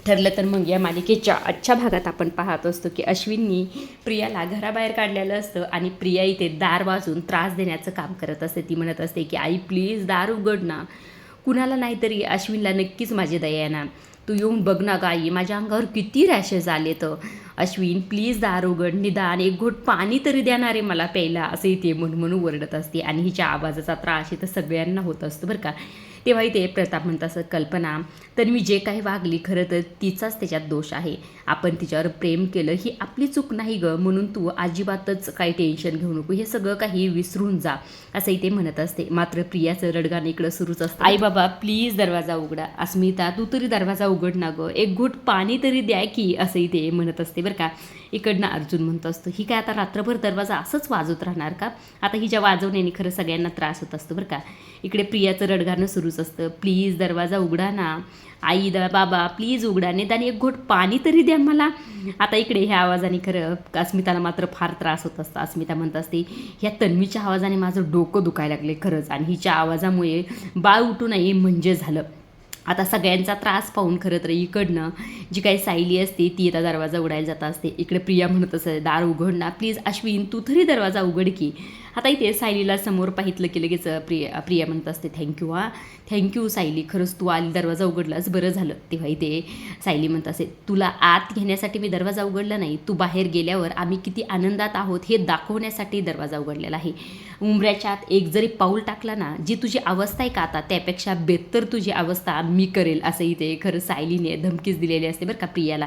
ठरलं तर मग या मालिकेच्या आजच्या भागात आपण पाहत असतो की अश्विननी प्रियाला घराबाहेर काढलेलं असतं आणि प्रिया इथे दार वाजून त्रास देण्याचं काम करत असते. ती म्हणत असते की आई प्लीज दार उघड ना, कुणाला नाहीतरी अश्विनला नक्कीच माझी दया येणार, तू येऊन बघ ना गाई, माझ्या अंगावर किती रॅशेस आले. तर अश्विन प्लीज दार उघड, निदान एक घोट पाणी तरी देणार आहे मला प्यायला, असं इथे म्हणून ओरडत असते. आणि हिच्या आवाजाचा त्रास इथं सगळ्यांना होत असतो बरं का. तेव्हा इथे प्रताप म्हणत असं, कल्पना तर मी जे काही वागली खरं तर तिचाच त्याच्यात दोष आहे. आपण तिच्यावर प्रेम केलं ही आपली चूक नाही ग, म्हणून तू अजिबातच काही टेन्शन घेऊ नको, हे सगळं काही विसरून जा, असं इथे म्हणत असते. मात्र प्रियाचं रडगाणं इकडं सुरूच असतं. आई बाबा प्लीज दरवाजा उघडा, अस्मिता तू तरी दरवाजा उघड ना गं, एक घोट पाणी तरी द्या की, असं इथे म्हणत असते बरं का. इकडनं अर्जुन म्हणत असतो, ही काय आता रात्रभर दरवाजा असंच वाजवत राहणार का? आता हिच्या वाजवण्याने खरं सगळ्यांना त्रास होत असतो बरं का. इकडे प्रियाचं रडगाणं सुरूच असतं, प्लीज दरवाजा उघडा ना, आई बाबा प्लीज उघडा, निदान एक घोट पाणी तरी द्या मला. आता इकडे ह्या आवाजाने खरं अस्मिताला मात्र फार त्रास होत असतो. अस्मिता म्हणत असते, ह्या तन्वीच्या आवाजाने माझं डोकं दुखायला लागले खरंच, आणि हिच्या आवाजामुळे बाळ उठू नये म्हणजे झालं. आता सगळ्यांचा त्रास पाहून खरं तर इकडनं जी काही सायली असते ती आता दरवाजा उघडायला जात असते. इकडे प्रिया म्हणत असते, दार उघड ना प्लीज, अश्विन तू तरी दरवाजा उघड की. आता इथे सायलीला समोर पाहितलं की लगेच प्रिया म्हणत असते, थँक्यू थँक्यू सायली, खरंच तू आली दरवाजा उघडलाच बरं झालं. तेव्हा इथे सायली म्हणत असे, तुला आत घेण्यासाठी मी दरवाजा उघडला नाही, तू बाहेर गेल्यावर आम्ही किती आनंदात आहोत हे दाखवण्यासाठी दरवाजा उघडलेला आहे. उंबऱ्याच्या आत एक जरी पाऊल टाकला ना, जी तुझी अवस्था आहे का आता त्यापेक्षा बेहतर तुझी अवस्था मी करेल, असं इथे खरं सायलीने धमकीच दिलेली असते बरं का प्रियाला.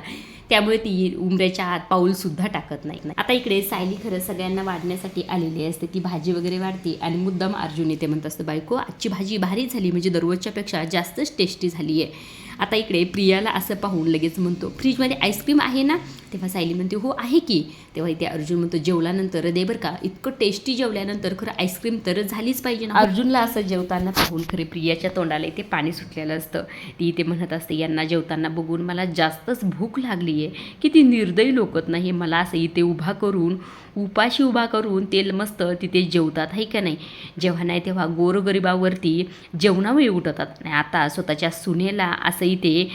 त्यामुळे ती उंबऱ्याच्या आत पाऊलसुद्धा टाकत नाही. आता इकडे सायली खरं सगळ्यांना वाढण्यासाठी आलेली असते. ती भाजी वगैरे वाढते आणि मुद्दाम अर्जुन इथे म्हणत असतं, बायको आजची भाजी भारी झाली, म्हणजे दररोजच्यापेक्षा जास्तच टेस्टी झाली आहे. आता इकडे प्रियाला असं पाहून लगेच म्हणतो, फ्रीजमध्ये आईस्क्रीम आहे ना? तेव्हा सायली म्हणते, हो आहे की. तेव्हा इथे अर्जुन म्हणतो, जेवल्यानंतर दे बरं का, इतकं टेस्टी जेवल्यानंतर खरं आईस्क्रीम तर झालीच पाहिजे ना. अर्जुनला असं जेवताना पाहून खरे प्रियाच्या तोंडाला इथे पाणी सुटलेलं असतं. ती इथे म्हणत असते, यांना जेवताना बघून मला जास्तच भूक लागली आहे, किती निर्दयी लोकत नाही, मला असं इथे उपाशी उभा करून ते मस्त तिथे जेवतात आहे का नाही. जेव्हा नाही तेव्हा गोरगरिबावरती जेवणावेळी उठवतात, आणि आता स्वतःच्या सुनेला असं इथे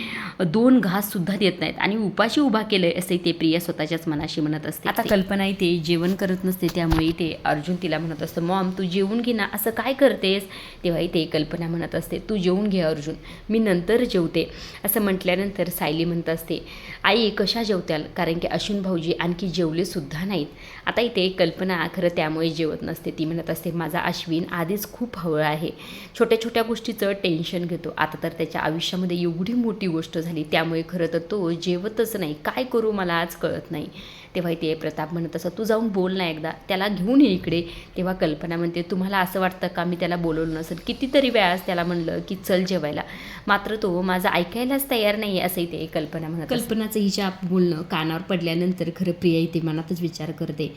2 घाससुद्धा देत नाहीत आणि उपाशी उभा केलं, असं इथे प्रिया स्वतःच्याच मनाशी म्हणत असते. आता कल्पना इथे जेवण करत नसते, त्यामुळे इथे अर्जुन तिला म्हणत असतं, मॉम तू जेवून घे ना, असं काय करतेस? तेव्हा इथे कल्पना म्हणत असते, तू जेवून घे अर्जुन, मी नंतर जेवते. असं म्हटल्यानंतर सायली म्हणत असते, आई कशा जेवत्याल, कारण की अश्विन भाऊजी आणखी जेवलेसुद्धा नाहीत. आता इथे कल्पना खरं त्यामुळे जेवत नसते. ती म्हणत असते, माझा अश्विन आधीच खूप हवळ आहे, छोट्या छोट्या गोष्टीचं टेन्शन घेतो, आता तर त्याच्या आयुष्यामध्ये एवढी मोठी गोष्ट झाली, त्यामुळे खरं तर तो जेवतच नाही, काय करू मला आज कळत नाही. तेव्हा इथे प्रताप म्हणत असं, तू जाऊन बोल ना एकदा, त्याला घेऊन ये इकडे. तेव्हा कल्पना म्हणते, तुम्हाला असं वाटतं का मी त्याला बोलवलं नसेल, कितीतरी वेळास त्याला म्हणलं की चल जेवायला, मात्र तो माझं ऐकायलाच तयार नाही आहे, असं इथे कल्पना म्हणत. कल्पनाचं हिच्या बोलणं कानावर पडल्यानंतर खरं प्रिया इथे मनातच विचार करते,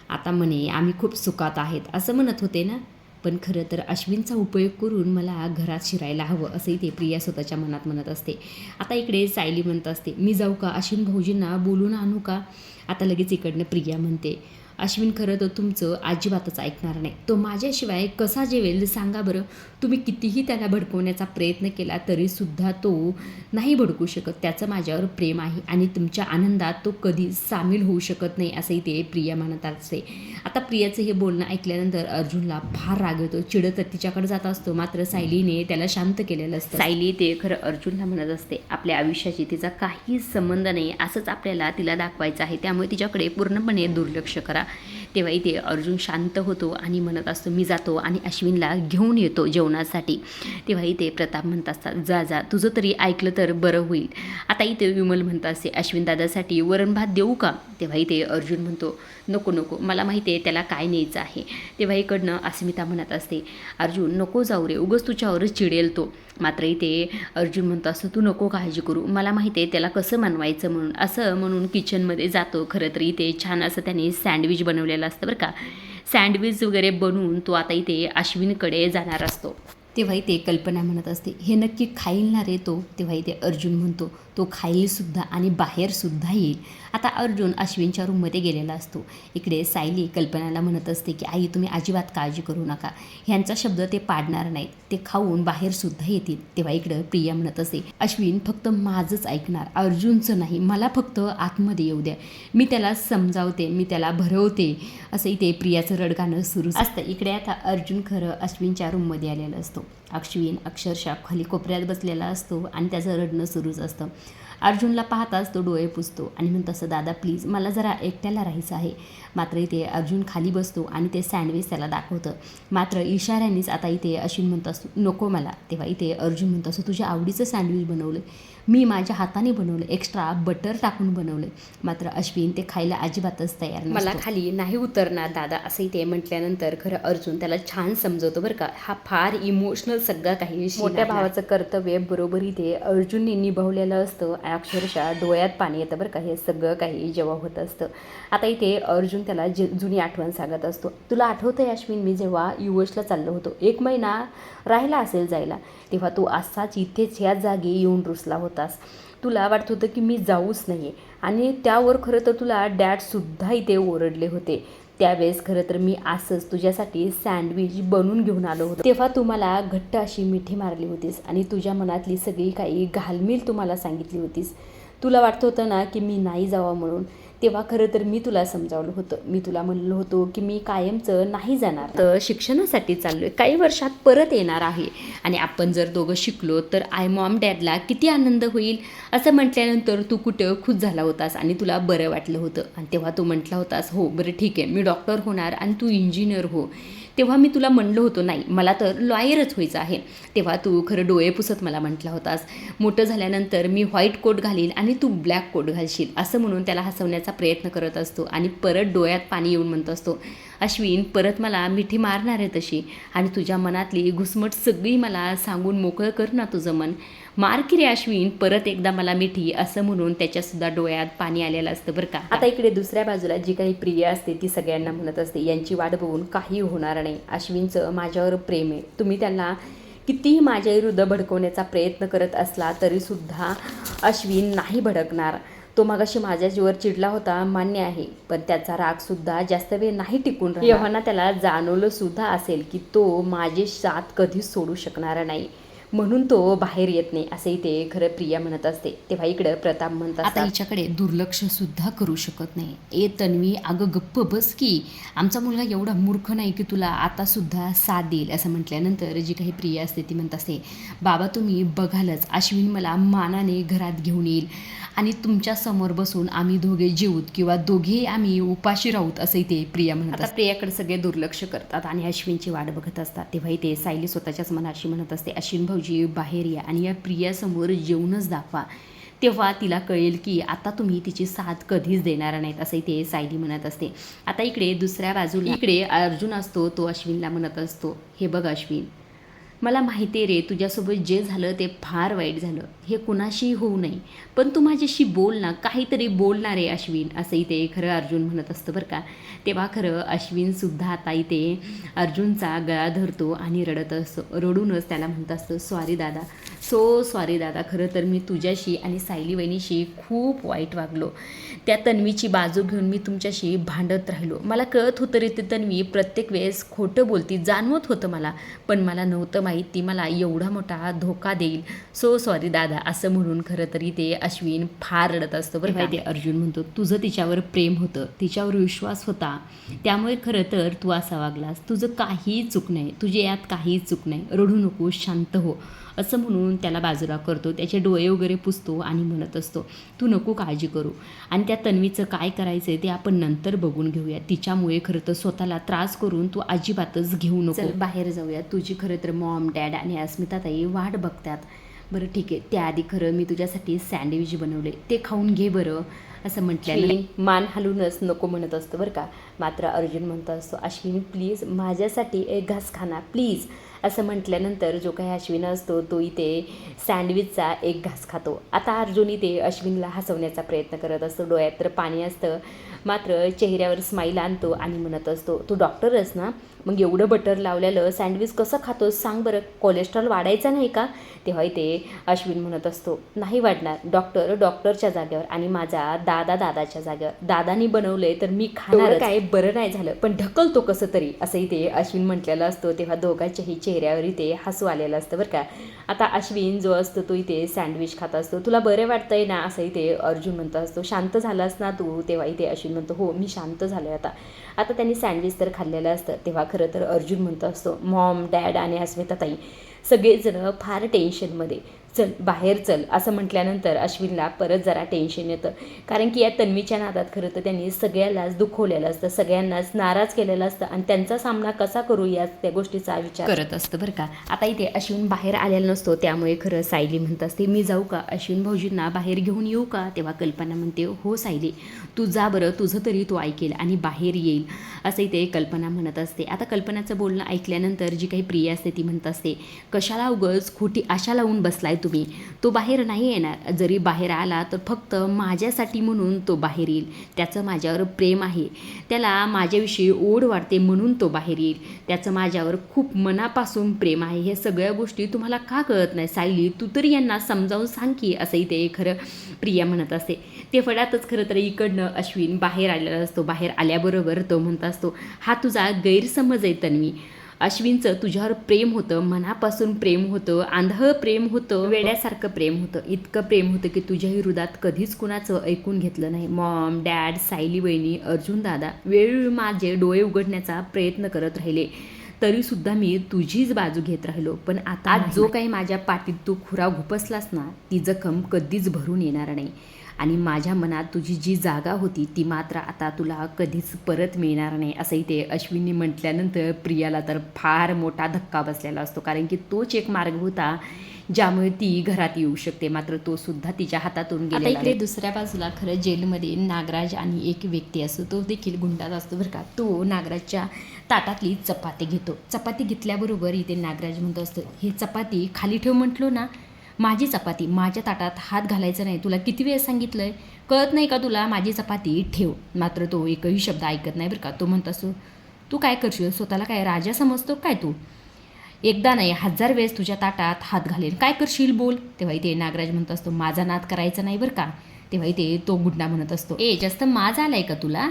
आता म्हणे आम्ही खूप सुखात आहेत असं म्हणत होते ना, पण खरं तर अश्विनचा उपयोग करून मला घरात शिरायला हवं, असं इथे प्रिया स्वतःच्या मनात म्हणत असते. आता इकडे सायली म्हणत असते, मी जाऊ का अश्विन भाऊजींना बोलून आणू का? आता लगेच इकडनं प्रिया म्हणते, अश्विन खरं तर तुमचं अजिबातच ऐकणार नाही, तो माझ्याशिवाय कसा जेवेल सांगा बरं. तुम्ही कितीही त्याला भडकवण्याचा प्रयत्न केला तरीसुद्धा तो नाही भडकू शकत, त्याचं माझ्यावर प्रेम आहे आणि तुमच्या आनंदात तो कधी सामील होऊ शकत नाही, असंही ते प्रिया म्हणत असते. आता प्रियाचं हे बोलणं ऐकल्यानंतर अर्जुनला फार राग येतो, चिडत तिच्याकडे जात असतो, मात्र सायलीने त्याला शांत केलेलं असतं. सायली ते खरं अर्जुनला म्हणत असते, आपल्या आयुष्याशी तिचा काहीच संबंध नाही, असंच आपल्याला तिला दाखवायचं आहे, त्यामुळे तिच्याकडे पूर्णपणे दुर्लक्ष करा. तेव्हा इथे अर्जुन शांत होतो आणि म्हणत असतो, मी जातो आणि अश्विनला घेऊन येतो जेवणासाठी. तेव्हा इथे प्रताप म्हणत असतात, जा तुझं तरी ऐकलं तर बरं होईल. आता इथे विमल म्हणत असते, अश्विन दादासाठी वरण भात देऊ का? तेव्हा इथे अर्जुन म्हणतो, नको मला माहिती आहे त्याला काय न्यायचं आहे. तेव्हा इकडनं अस्मिता म्हणत असते, अर्जुन नको जाऊ रे, उगाच तुझ्यावरच चिडेल तो. मात्र इथे अर्जुन म्हणतो असं, तू नको काळजी करू, मला माहिती आहे त्याला कसं बनवायचं म्हणून. असं म्हणून किचनमध्ये जातो. खरं तर इथे छान असं त्याने सँडविच बनवलेलं असतं बरं का. सँडविच वगैरे बनवून तो आता इथे अश्विनकडे जाणार असतो. तेव्हा इथे कल्पना म्हणत असते, हे नक्की खाईल ना रे तो. तेव्हा इथे अर्जुन म्हणतो, तो खाईलसुद्धा आणि बाहेरसुद्धा येईल. आता अर्जुन अश्विनच्या रूममध्ये गेलेला असतो. इकडे सायली कल्पनाला म्हणत असते की आई तुम्ही अजिबात काळजी करू नका, ह्यांचा शब्द ते पाडणार नाहीत, ते खाऊन बाहेरसुद्धा येतील. तेव्हा इकडं प्रिया म्हणत असते, अश्विन फक्त माझंच ऐकणार, अर्जुनचं नाही, मला फक्त आतमध्ये येऊ द्या, मी त्याला समजावते, मी त्याला भरवते. असं इथे प्रियाचं रडगाणं सुरू असतं. इकडे आता अर्जुन खरं अश्विनच्या रूममध्ये आलेला असतो. अश्विन अक्षरशः खाली कोपऱ्यात बसलेला असतो आणि त्याचं रडणं सुरूच असतं. अर्जुनला पाहताच तो डोळे पुसतो आणि म्हणतो असं, दादा प्लीज मला जरा एकट्याला राहायचं आहे. मात्र इथे अर्जुन खाली बसतो आणि ते सँडविच त्याला दाखवतं. मात्र इशाऱ्यानेच आता इथे अश्विन म्हणतो असतो, नको मला. तेव्हा इथे अर्जुन म्हणतो असं, तुझ्या आवडीचं सँडविच बनवलं, मी माझ्या हाताने बनवलं, एक्स्ट्रा बटर टाकून बनवलं. मात्र अश्विन ते खायला अजिबातच तयार नसतो. मला खाली नाही उतरणार दादा असं इथे म्हटल्यानंतर खरं अर्जुन त्याला छान समजवतो बरं का. हा फार इमोशनल सगळं काही मोठ्या भावाचं कर्तव्य बरोबर इथे अर्जुनने निभावलेलं असतं. अक्षरशः डोळ्यात पाणी येतं बरं का, हे सगळं काही जेव्हा होत असतं. आता इथे अर्जुन त्याला जुनी आठवण सांगत असतो. तुला आठवतं आहे अश्विन, मी जेव्हा युएसला चाललो होतो, 1 महिना राहिला असेल जायला, तेव्हा तू असाच इथेच ह्या जागी येऊन रुसला होतास. तुला वाटत होतं की मी जाऊच नाही आणि त्यावर खरं तर तुला डॅडसुद्धा इथे ओरडले होते. त्यावेळेस खरं तर मी असंच तुझ्यासाठी सँडविच बनवून घेऊन आलो होतो. तेव्हा तू मला घट्ट अशी मिठी मारली होतीस आणि तुझ्या मनातली सगळी काही घालमेल तू मला सांगितली होतीस. तुला वाटतं होतं ना की मी नाही जावं म्हणून. तेव्हा खरं तर मी तुला समजावलं होतं. मी तुला म्हणलं होतो की मी कायमचं नाही जाणार, तर शिक्षणासाठी चाललो आहे, काही वर्षात परत येणार आहे आणि आपण जर दोघं शिकलो तर मॉम डॅडला किती आनंद होईल. असं म्हटल्यानंतर तू कुठं खुश झाला होतास आणि तुला बरं वाटलं होतं. आणि तेव्हा तू म्हटला होतास, हो बरं ठीक आहे, मी डॉक्टर होणार आणि तू इंजिनियर हो. तेव्हा मी तुला म्हणलं होतं, नाही मला तर लॉयरच व्हायचं आहे. तेव्हा तू खरं डोळे पुसत मला म्हटला होतास, मोठं झाल्यानंतर मी व्हाईट कोट घालीन आणि तू ब्लॅक कोट घालशील. असं म्हणून त्याला हसवण्याचा प्रयत्न करत असतो आणि परत डोळ्यात पाणी येऊन म्हणत असतो, अश्विन परत मला मिठी मारणार आहे तशी आणि तुझ्या मनातली घुसमट सगळी मला सांगून मोकळं कर ना तुझं मन. मार की रे अश्विन परत एकदा मला मिठी. असं म्हणून त्याच्यासुद्धा डोळ्यात पाणी आलेलं असतं बरं का. आता इकडे दुसऱ्या बाजूला जी काही प्रिया असते ती सगळ्यांना म्हणत असते, यांची वाट बघून काही होणार नाही, अश्विनचं माझ्यावर प्रेम आहे. तुम्ही त्यांना कितीही माझ्या विरुद्ध भडकवण्याचा प्रयत्न करत असला तरीसुद्धा अश्विन नाही भडकणार. तो मगाशी माझ्या जीवर चिडला होता मान्य आहे, पण त्याचा रागसुद्धा जास्त वेळ नाही टिकून राहिला. एव्हाना त्याला जाणवलंसुद्धा असेल की तो माझी साथ कधीच सोडू शकणार नाही, म्हणून तो बाहेर येत नाही. असं इथे खरं प्रिया म्हणत असते. तेव्हा इकडं प्रताप म्हणतात, आता हिच्याकडे दुर्लक्षसुद्धा करू शकत नाही. ए तन्वी अगं गप्प बस की, आमचा मुलगा एवढा मूर्ख नाही की तुला आतासुद्धा साथ देईल. असं म्हटल्यानंतर जी काही प्रिया असते ती म्हणत असते, बाबा तुम्ही बघालच, अश्विन मला मानाने घरात घेऊन येईल आणि तुमच्या समोर बसून आम्ही दोघे जेवूत किंवा दोघेही आम्ही उपाशी राहूत. असं इथे प्रिया म्हणत. आता प्रियाकडे सगळे दुर्लक्ष करतात आणि अश्विनची वाट बघत असतात. तेव्हा इथे सायली स्वतःच्याच मनाशी म्हणत असते, अश्विन भाऊजी बाहेर या आणि या प्रियासमोर जेवूनच दाखवा, तेव्हा तिला कळेल की आता तुम्ही तिची साथ कधीच देणार नाहीत. असं इथे सायली म्हणत असते. आता इकडे दुसऱ्या बाजूला इकडे अर्जुन असतो. तो अश्विनला म्हणत असतो, हे बघ अश्विन, मला माहिती आहे रे तुझ्यासोबत जे झालं ते फार वाईट झालं, हे कुणाशी होऊ नये, पण तू माझ्याशी बोल ना, काहीतरी बोलणार आहे अश्विन. असं इथे खरं अर्जुन म्हणत असतं बरं का. तेव्हा खरं अश्विनसुद्धा आता इथे अर्जुनचा गळा धरतो आणि रडत असतो. रडूनच त्याला म्हणत असतं, सॉरी दादा, सॉरी दादा, खरं तर मी तुझ्याशी आणि सायली वहिनीशी खूप वाईट वागलो. त्या तन्वीची बाजू घेऊन मी तुमच्याशी भांडत राहिलो. मला कळत होतं रे, ते तन्वी प्रत्येक वेळेस खोटं बोलती, जाणवत होतं मला, पण मला नव्हतं माहीत ती मला एवढा मोठा धोका देईल. सॉरी दादा. असं म्हणून खरं तरी ते अश्विन फार रडत असतं बरं का. ते अर्जुन म्हणतो, तुझं तिच्यावर प्रेम होतं, तिच्यावर विश्वास होता, त्यामुळे खरं तर तू असा वागलास, तुझं काही चूक नाही, तुझे यात काही चूक नाही, रडू नको, शांत हो. असं म्हणून त्याला बाजूला करतो, त्याचे डोळे वगैरे पुसतो आणि म्हणत असतो, तू नको काळजी करू आणि त्या तन्वीचं काय करायचं आहे ते आपण नंतर बघून घेऊया. तिच्यामुळे खरं तर स्वतःला त्रास करून तू अजिबातच घेऊ नको, बाहेर जाऊया. तुझी खरं तर मॉम डॅड आणि अस्मिताताई वाट बघतात. बरं ठीक आहे, त्याआधी खरं मी तुझ्यासाठी सँडविच बनवले, ते खाऊन घे बरं. असं म्हटल्याने मान हलूनच नको म्हणत असतं बरं का. मात्र अर्जुन म्हणत असतो, अश्विनी प्लीज माझ्यासाठी एक घास खाना प्लीज. असं म्हटल्यानंतर जो काही अश्विन असतो तो इथे सँडविचचा एक घास खातो. आता अर्जुन इथे अश्विनला हसवण्याचा प्रयत्न करत असतो, डोळ्यात तर पाणी असतं, मात्र चेहऱ्यावर स्माईल आणतो आणि म्हणत असतो, तू डॉक्टरच ना, मग एवढं बटर लावलेलं सँडविच कसं खातोस सांग बरं, कोलेस्ट्रॉल वाढायचा नाही का? तेव्हा इथे अश्विन म्हणत असतो, नाही वाढणार, डॉक्टर डॉक्टरच्या जागेवर आणि माझा दादा दादाच्या जागेवर, दादानी बनवलंय तर मी खाणार, काय बरं नाही झालं पण ढकलतो कसं तरी, असं इथे अश्विन म्हटलेलं असतो. तेव्हा दोघांच्याही चेहऱ्यावर इथे हसू आलेलं असतं बरं का. आता अश्विन जो असतो तो इथे सँडविच खात असतो. तुला बरं वाटतंय ना, असं इथे अर्जुन म्हणत असतो. शांत झालास ना तू? तेव्हा इथे अश्विन म्हणतो, हो मी शांत झालो आता. आता त्यांनी सँडविच तर खाल्लेलं असतं. तेव्हा खरं तर अर्जुन म्हणत असतो, मॉम डॅड आणि अस्मिताताई सगळेजण फार टेन्शनमध्ये, चल बाहेर चल, असं म्हटल्यानंतर अश्विनला परत जरा टेन्शन येतं. कारण की या तन्वीच्या नादात खरं तर त्यांनी सगळ्यालाच दुखवलेलं असतं, सगळ्यांनाच नाराज केलेलं असतं आणि त्यांचा सामना कसा करू या त्या गोष्टीचा विचार करत असतं बरं का. आता इथे अश्विन बाहेर आलेला नसतो, त्यामुळे खरं सायली म्हणत असते, मी जाऊ का अश्विन भाऊजींना बाहेर घेऊन येऊ का? तेव्हा कल्पना म्हणते, हो सायली तू जा बरं, तुझं तरी तो ऐकेल आणि बाहेर येईल, असं इथे कल्पना म्हणत असते. आता कल्पनाचं बोलणं ऐकल्यानंतर जी काही प्रिया असते ती म्हणत असते, कशाला उगाच खोटी आशा लावून बसलाय तुम्ही, तो बाहेर नाही येणार, जरी बाहेर आला तर फक्त माझ्यासाठी म्हणून तो बाहेर येईल, त्याचं माझ्यावर प्रेम आहे, त्याला माझ्याविषयी ओढ वाटते म्हणून तो बाहेर येईल, त्याचं माझ्यावर खूप मनापासून प्रेम आहे, हे सगळ्या गोष्टी तुम्हाला का कळत नाही सायली, तू तरी यांना समजावून सांग की, असं इथे खरं प्रिया म्हणत असते. ते फडातच खरं तर इकडनं अश्विन बाहेर आलेला असतो. बाहेर आल्याबरोबर तो म्हणत असतो, हा तुझा गैरसमज आहे तन्वी, अश्विनचं तुझ्यावर प्रेम होतं, मनापासून प्रेम होतं, आंधळ प्रेम होतं, वेड्यासारखं प्रेम होतं, इतकं प्रेम होतं की तुझ्या हृदयात कधीच कुणाचं ऐकून घेतलं नाही. मॉम डॅड सायली वहिनी अर्जुन दादा वेळोवेळी माझे डोळे उघडण्याचा प्रयत्न करत राहिले, तरीसुद्धा मी तुझीच बाजू घेत राहिलो, पण आता आज जो काही माझ्या पाठीत तू खुरा घुपसलास ना, ती जखम कधीच भरून येणार नाही आणि माझ्या मनात तुझी जी जागा होती ती मात्र आता तुला कधीच परत मिळणार नाही, असंही ते अश्विनी म्हटल्यानंतर प्रियाला तर फार मोठा धक्का बसलेला असतो. कारण की तोच एक मार्ग होता ज्यामुळे ती घरात येऊ शकते, मात्र तो सुद्धा तिच्या हातातून गेला. इकडे दुसऱ्या बाजूला खरं जेलमध्ये नागराज आणि एक व्यक्ती असतो, तो देखील गुंडाच असतो बरं का. तो नागराजच्या ताटातली चपाती घेतो. चपाती घेतल्याबरोबर इथे नागराज म्हणतो असतं, हे चपाती खाली ठेव म्हटलो ना, माझी चपाती माझ्या ताटात हात घालायचा नाही, तुला किती वेळ सांगितलं आहे, कळत नाही का तुला, माझी चपाती ठेव. मात्र तो एकही शब्द ऐकत नाही बरं का. तो म्हणत असतो, तू काय करशील, स्वतःला काय राजा समजतो काय तू, एकदा नाही 1000 वेळेस तुझ्या ताटात हात घालेल, काय करशील बोल. तेव्हा इथे नागराज म्हणत असतो, माझा नाद करायचा नाही बरं का. तेव्हा इथे तो गुंडा म्हणत असतो, जास्त माज आलाय का तुला,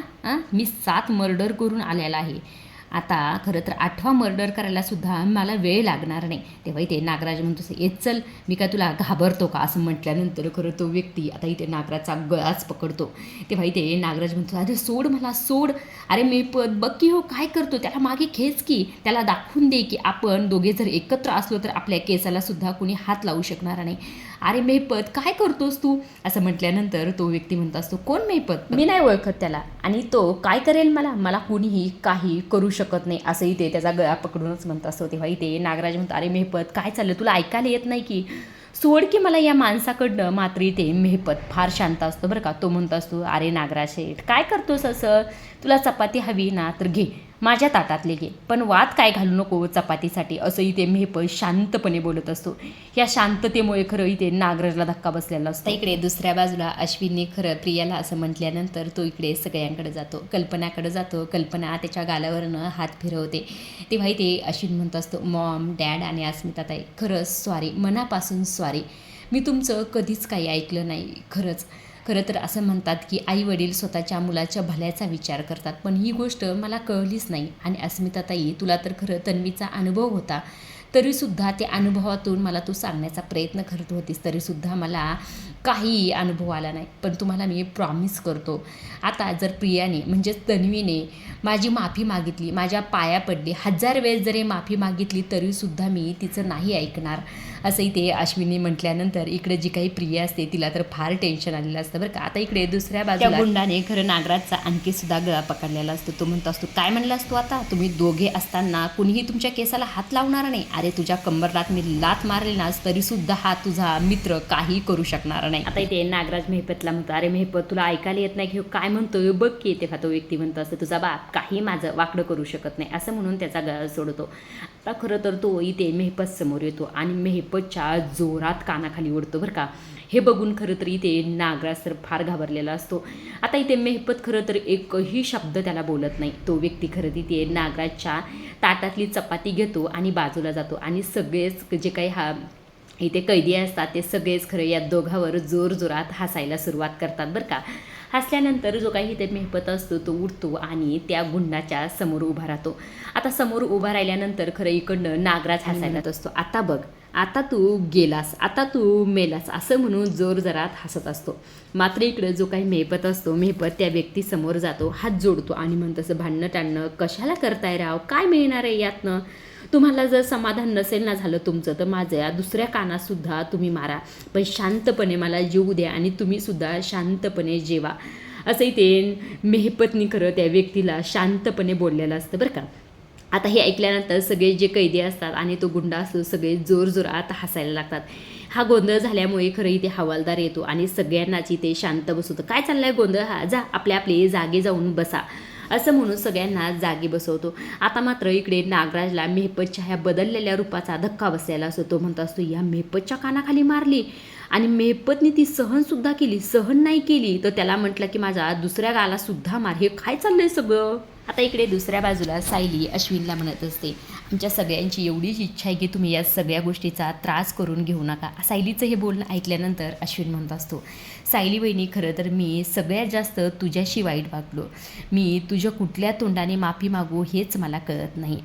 मी 7 मर्डर करून आलेला आहे, आता खरं तर 8वा मर्डर करायला सुद्धा मला वेळ लागणार नाही. तेव्हा इथे नागराज म्हणतो, येत चल, मी काय तुला घाबरतो का, असं म्हटल्यानंतर खरं तो व्यक्ती आता इथे नागराजचा गळाच पकडतो. तेव्हा इथे नागराज म्हणतो, अरे सोड मला सोड, अरे मी बघ की हो काय करतो, त्याला मागे खेच की, त्याला दाखवून दे की आपण दोघे जर एकत्र असलो तर आपल्या केसाला सुद्धा कोणी हात लावू शकणार नाही. अरे मेहपत काय करतोस तू, असं म्हटल्यानंतर तो व्यक्ती म्हणत असतो, कोण मेहपत, मी नाही ओळखत त्याला आणि तो काय करेल मला कुणीही काही करू शकत नाही, असंही ते त्याचा गळा पकडूनच म्हणत असतो. तेव्हा इथे नागराज म्हणतो, अरे मेहपत काय चाललं, तुला ऐकायला येत नाही की, सोड की मला या माणसाकडनं. मात्र इथे मेहपत फार शांत असतो बरं का. तो म्हणत असतो, अरे नागराज शेठ काय करतोस असं, तुला चपाती हवी ना तर घे, माझ्या ताटातले घे, पण वाद काय घालू नको चपातीसाठी, असं इथे मेहपत शांतपणे बोलत असतो. या शांततेमुळे खरं इथे नागराजला धक्का बसलेला असतो. इकडे दुसऱ्या बाजूला अश्विनने खरं प्रियाला असं म्हटल्यानंतर तो इकडे सगळ्यांकडे जातो, कल्पनाकडे जातो. कल्पना त्याच्या गालावरनं हात फिरवते. तेव्हा इथे अश्विन म्हणत असतो, मॉम डॅड आणि अस्मिताताई खरंच सॉरी, मनापासून सॉरी, मी तुमचं कधीच काही ऐकलं नाही. खरं तर असं म्हणतात की आई वडील स्वतःच्या मुलाच्या भल्याचा विचार करतात, पण ही गोष्ट मला कळलीच नाही. आणि अस्मिताताई तुला तर खरं तन्वीचा अनुभव होता, तरीसुद्धा त्या अनुभवातून मला तू सांगण्याचा प्रयत्न करत होतीस, तरीसुद्धा मला काही अनुभव आला नाही. पण तुम्हाला मी प्रॉमिस करतो, आता जर प्रियाने म्हणजेच तन्वीने माझी माफी मागितली, माझ्या पाया पडली, 1000 वेळेस जरी माफी मागितली तरीसुद्धा मी तिचं नाही ऐकणार, असंही ते अश्विनी म्हटल्यानंतर इकडे जी काही प्रिया असते तिला तर फार टेन्शन आलेलं असतं बरं का. आता इकडे दुसऱ्या बाजूला गुंडाने खरं नागराजचा आणखी सुद्धा गळा पकडलेला असतो. तो म्हणतो असतो, काय म्हणला असतो आता, तुम्ही दोघे असताना कुणीही तुमच्या केसाला हात लावणार नाही, अरे तुझ्या कंबरलात मी लात मारली नास तरीसुद्धा हा तुझा मित्र काही करू शकणार नाही. आता इथे नागराज मेहपतला म्हणतो, अरे मेहपत तुला ऐकायला येत नाही की काय म्हणतोय बघ की. तेव्हा तो व्यक्ती म्हणतो असतो, तुझा बाप काही माझं वाकडं करू शकत नाही, असं म्हणून त्याचा गळा सोडतो. आता खरं तर तो इथे मेहपत समोर येतो आणि मेहपतच्या जोरात कानाखाली ओढतो बरं का. हे बघून खरं तर इथे नागराज तर फार घाबरलेला असतो. आता इथे मेहपत खरं तर एकही शब्द त्याला बोलत नाही. तो व्यक्ती खरं तिथे नागराजच्या ताटातली चपाती घेतो आणि बाजूला जातो आणि सगळेच जे काही इथे कैदी असतात ते सगळेच खरं या दोघांवर जोरजोरात हसायला सुरुवात करतात बरं का. हसल्यानंतर जो काही इथे मेहपत असतो तो उठतो आणि त्या गुंडाच्या समोर उभा राहतो. आता समोर उभा राहिल्यानंतर खरं इकडनं नागराज हसायला असतो. आता बघ, आता तू गेलास, आता तू मेलास असं म्हणून जोरजोरात हसत असतो. मात्र इकडं जो काही मेहपत असतो, मेहपत त्या व्यक्तीसमोर जातो, हात जोडतो आणि म्हणतं असं, भांडणं टाणणं कशाला करताय राव, काय मिळणार आहे यातनं? तुम्हाला जर समाधान नसेल ना झालं तुमचं तर माझ्या दुसऱ्या कानातसुद्धा तुम्ही मारा, पण शांतपणे मला जेवू द्या आणि तुम्हीसुद्धा शांतपणे जेवा. असंही ते मेहपतनी खरं त्या व्यक्तीला शांतपणे बोललेलं असतं बरं का. आता हे ऐकल्यानंतर सगळे जे कैदी असतात आणि तो गुंडा असतो सगळे जोरजोरात हसायला लागतात. हा गोंधळ झाल्यामुळे खरं इथे हवालदार येतो आणि सगळ्यांनाच इथे शांत बसवतो. काय चाललाय गोंधळ हा, जा आपले जागे जाऊन बसा असं म्हणून सगळ्यांना जागी बसवतो. आता मात्र इकडे नागराजला मेहपतच्या ह्या बदललेल्या रूपाचा धक्का बसलेला असतो. तो म्हणत असतो, या मेहपतच्या कानाखाली मारली आणि मेहपतनी ती सहनसुद्धा केली, सहन नाही केली तर त्याला म्हटलं की माझा दुसऱ्या गालासुद्धा मार. हे काय चाललंय सगळं? आता इकडे दुसऱ्या बाजूला सायली अश्विनला म्हणत असते, आमच्या सगळ्यांची एवढीच इच्छा आहे की तुम्ही या सगळ्या गोष्टीचा त्रास करून घेऊ नका. सायलीचं हे बोलणं ऐकल्यानंतर अश्विन म्हणत असतो, सायली बहिणी खरं तर मी सगळ्यात जास्त तुझ्याशी वाईट वागलो. मी तुझ्या कुठल्या तोंडाने माफी मागू हेच मला कळत नाही.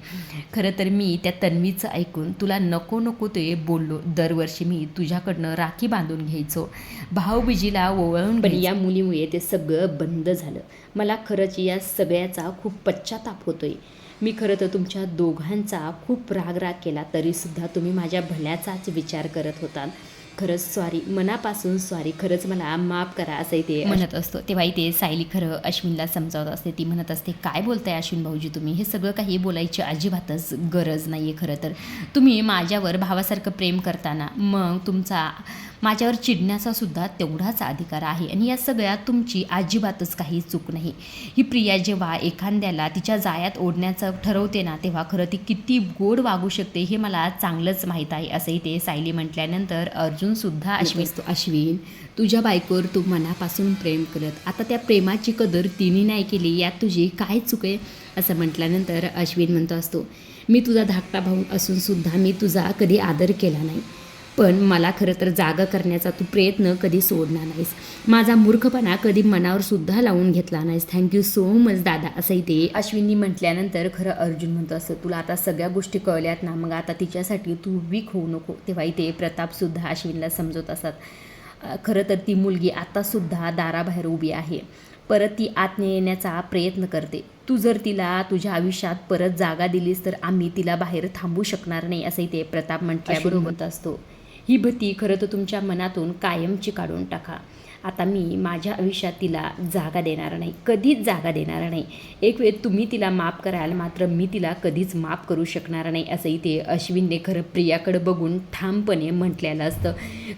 खरं तर मी त्या तन्वीचं ऐकून तुला नको नको ते बोललो. दरवर्षी मी तुझ्याकडनं राखी बांधून घ्यायचो, भाऊबीजीला ओवाळून, पण या मुलीमुळे ते सगळं बंद झालं. मला खरंच या सगळ्याचा खूप पश्चाताप होतोय. मी खरं तर तुमच्या दोघांचा खूप राग केला तरीसुद्धा तुम्ही माझ्या भल्याचाच विचार करत होतात. खरंच सॉरी, मनापासून सॉरी, खरंच मला माफ करा असंही ते म्हणत असतो. तेव्हा इथे सायली खरं अश्विनला समजावत असते. ती म्हणत असते, काय बोलताय अश्विन भाऊजी तुम्ही, हे सगळं काही बोलायची अजिबातच गरज नाही आहे. खरं तर तुम्ही माझ्यावर भावासारखं प्रेम करताना मग तुमचा माझ्यावर चिडण्याचा सुद्धा तेवढाच अधिकार आहे आणि या सगळ्यात तुमची अजिबातच काही चूक नाही. ही प्रिया जेव्हा एखाद्याला तिच्या जाळ्यात ओढण्याचं ठरवते ना तेव्हा खरं ती किती गोड वागू शकते हे मला चांगलंच माहीत आहे असंही ते सायली म्हटल्यानंतर अर्जुनसुद्धा अश्विन तुझ्या बायकोवर तू मनापासून प्रेम करत, आता त्या प्रेमाची कदर तिने नाही केली, यात तुझी काय चूक आहे असं म्हटल्यानंतर अश्विन म्हणतो असतो, मी तुझा धाकटा भाऊ असूनसुद्धा मी तुझा कधी आदर केला नाही, पण मला खरं तर जागा करण्याचा तू प्रयत्न कधी सोडणार नाहीस. माझा मूर्खपणा कधी मनावर सुद्धा लावून घेतला नाहीस. थँक्यू सो मच दादा असंही ते अश्विननी म्हटल्यानंतर खरं अर्जुन म्हणतो असं, तुला आता सगळ्या गोष्टी कळल्यात ना, मग आता तिच्यासाठी तू वीक होऊ नको. तेव्हा इथे प्रतापसुद्धा अश्विनला समजवत असतात, खरं तर ती मुलगी आत्तासुद्धा दाराबाहेर उभी आहे, परत ती आत येण्याचा प्रयत्न करते. तू जर तिला तुझ्या आयुष्यात परत जागा दिलीस तर आम्ही तिला बाहेर थांबू शकणार नाही असंही ते प्रताप म्हटल्याबरोबर असतो. ही भीती खरं तर तुमच्या मनातून कायमची काढून टाका. आता मी माझ्या आयुष्यात तिला जागा देणार नाही, कधीच जागा देणार नाही. एक वेळ तुम्ही तिला माफ कराल, मात्र मी तिला कधीच माफ करू शकणार नाही असंही ते अश्विनने खरं प्रियाकडे बघून ठामपणे म्हटलेलं असतं.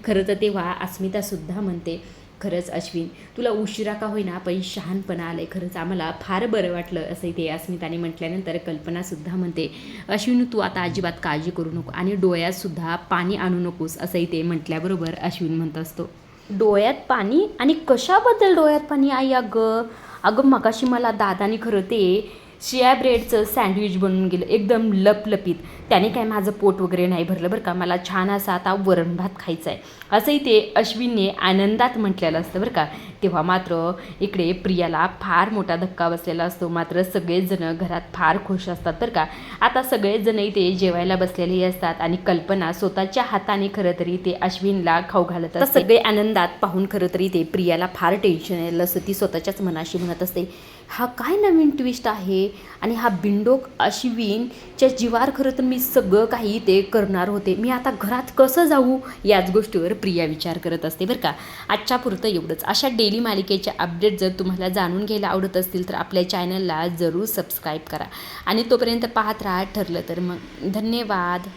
खरं तर तेव्हा अस्मितासुद्धा म्हणते, खरंच अश्विन तुला उशिरा का होईना पण शहाणपणा आलं आहे, खरंच आम्हाला फार बरं वाटलं असंही ते अस्मिताने म्हटल्यानंतर कल्पनासुद्धा म्हणते, अश्विन तू आता अजिबात काळजी करू नको आणि डोळ्यातसुद्धा पाणी आणू नकोस असंही ते म्हटल्याबरोबर अश्विन म्हणत असतो, डोळ्यात पाणी आणि कशाबद्दल डोळ्यात पाणी आई? अगं मगाशी मला दादानी खरं ते शिया ब्रेडचं सँडविच बनवून गेलं एकदम लपलपीत, त्याने काय माझं पोट वगैरे नाही भरलं बरं का, मला छान असा आता वरण भात खायचा आहे असंही ते अश्विनने आनंदात म्हटलेलं असतं बरं का. तेव्हा मात्र इकडे प्रियाला फार मोठा धक्का बसलेला असतो. मात्र सगळेजण घरात फार खुश असतात बरं का. आता सगळेजण इथे जेवायला बसलेले असतात आणि कल्पना स्वतःच्या हाताने खरं तरी ते अश्विनला खाऊ घालत असते. सगळे आनंदात पाहून खरं तरी ते प्रियाला फार टेन्शन आलं असतं. ती स्वतःच्याच मनाशी म्हणत असते, हा काय नवीन ट्विस्ट आहे आणि हा बिंडोक अश्विनच्या जीवावर खरं तर मी सगळं काही ते करणार होते, मी आता घरात कसं जाऊ याच गोष्टीवर प्रिया विचार करत असते बरं का. आजच्या पुरतं एवढंच. अशा डेली मालिकेच्या अपडेट जर तुम्हाला जाणून घ्यायला आवडत असतील तर आपल्या चॅनलला जरूर सबस्क्राईब करा आणि तोपर्यंत पाहत राहा. ठरलं तर मग धन्यवाद.